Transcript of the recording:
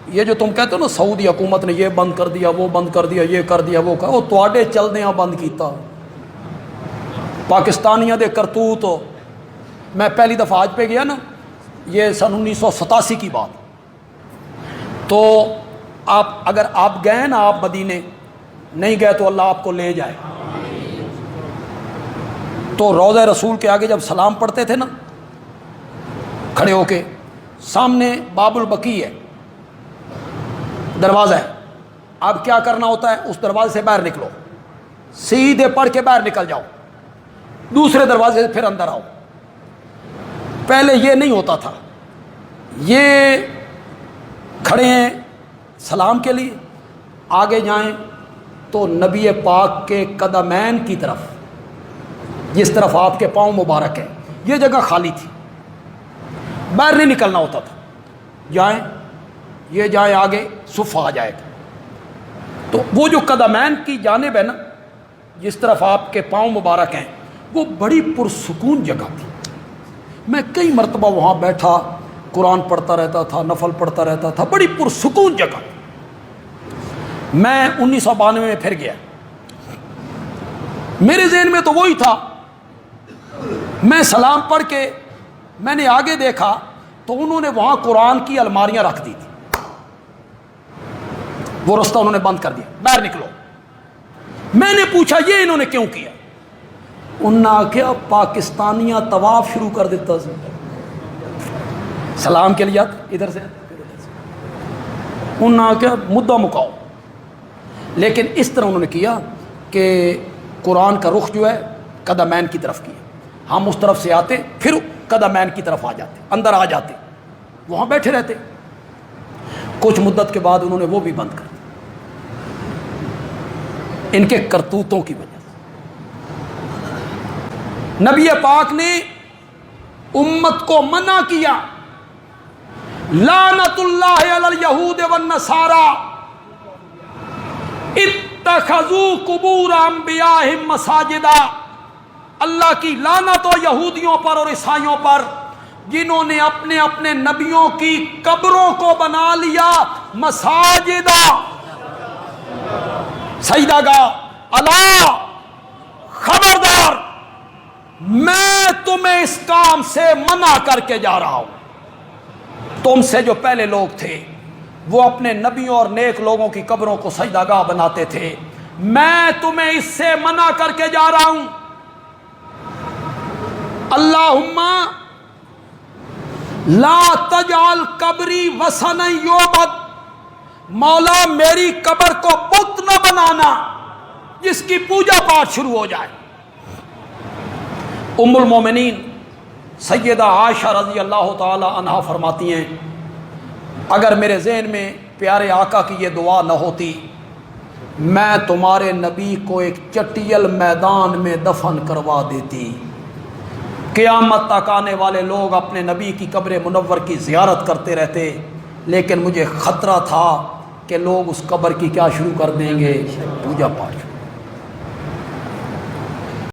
یہ جو تم کہتے ہو نا سعودی حکومت نے یہ بند کر دیا، وہ بند کر دیا، یہ کر دیا، وہ کر، وہ تواڈے چلدیاں بند کیتا۔ پاکستانیاں دے کرتوت، میں پہلی دفعہ حج پہ گیا نا، یہ سن 1987 کی بات، تو اگر آپ گئے نا، آپ مدینے نہیں گئے تو اللہ آپ کو لے جائے، تو روضہ رسول کے آگے جب سلام پڑھتے تھے نا کھڑے ہو کے، سامنے باب البقیع ہے، دروازہ ہے، اب کیا کرنا ہوتا ہے، اس دروازے سے باہر نکلو، سیدھے پڑھ کے باہر نکل جاؤ، دوسرے دروازے سے پھر اندر آؤ۔ پہلے یہ نہیں ہوتا تھا، یہ کھڑے ہیں سلام کے لیے، آگے جائیں تو نبی پاک کے قدمین کی طرف، جس طرف آپ کے پاؤں مبارک ہیں، یہ جگہ خالی تھی، باہر نہیں نکلنا ہوتا تھا، جائیں یہ جائیں آگے صف آ جائے گا، تو وہ جو قدمین کی جانب ہے نا، جس طرف آپ کے پاؤں مبارک ہیں، وہ بڑی پرسکون جگہ تھی۔ میں کئی مرتبہ وہاں بیٹھا، قرآن پڑھتا رہتا تھا، نفل پڑھتا رہتا تھا، بڑی پرسکون جگہ۔ میں 1992 میں پھر گیا، میرے ذہن میں تو وہی تھا، میں سلام پڑھ کے میں نے آگے دیکھا تو انہوں نے وہاں قرآن کی الماریاں رکھ دی تھی، وہ رستہ انہوں نے بند کر دیا، باہر نکلو۔ میں نے پوچھا یہ انہوں نے کیوں کیا؟ انہوں نے کیا پاکستانیاں طواف شروع کر دیتا سی، سلام کے لیے ادھر سے، انہوں نے کیا مدعا مکاؤ، لیکن اس طرح انہوں نے کیا کہ قرآن کا رخ جو ہے قدمین کی طرف کیا، ہم اس طرف سے آتے پھر قدمین کی طرف آ جاتے، اندر آ جاتے، وہاں بیٹھے رہتے۔ کچھ مدت کے بعد انہوں نے وہ بھی بند کر دیا، ان کے کرتوتوں کی وجہ سے۔ نبی پاک نے امت کو منع کیا، لعنت اللہ علی الیہود والنصارى اتخذوا قبور انبیائہم مساجدا، اللہ کی لعنت ہو یہودیوں پر اور عیسائیوں پر، جنہوں نے اپنے اپنے نبیوں کی قبروں کو بنا لیا مساجدہ، سجدہ گاہ۔ اللہ خبردار، میں تمہیں اس کام سے منع کر کے جا رہا ہوں۔ تم سے جو پہلے لوگ تھے وہ اپنے نبیوں اور نیک لوگوں کی قبروں کو سجدہ گاہ بناتے تھے، میں تمہیں اس سے منع کر کے جا رہا ہوں۔ اللہم لا تجعل قبری وثنا یعبد، مولا میری قبر کو بت نہ بنانا جس کی پوجا پاٹ شروع ہو جائے۔ ام المومنین سیدہ عائشہ رضی اللہ تعالی عنہا فرماتی ہیں، اگر میرے ذہن میں پیارے آقا کی یہ دعا نہ ہوتی، میں تمہارے نبی کو ایک چٹیل میدان میں دفن کروا دیتی۔ قیامت تک آنے والے لوگ اپنے نبی کی قبر منور کی زیارت کرتے رہتے، لیکن مجھے خطرہ تھا کہ لوگ اس قبر کی کیا شروع کر دیں گے، پوجا پاٹ۔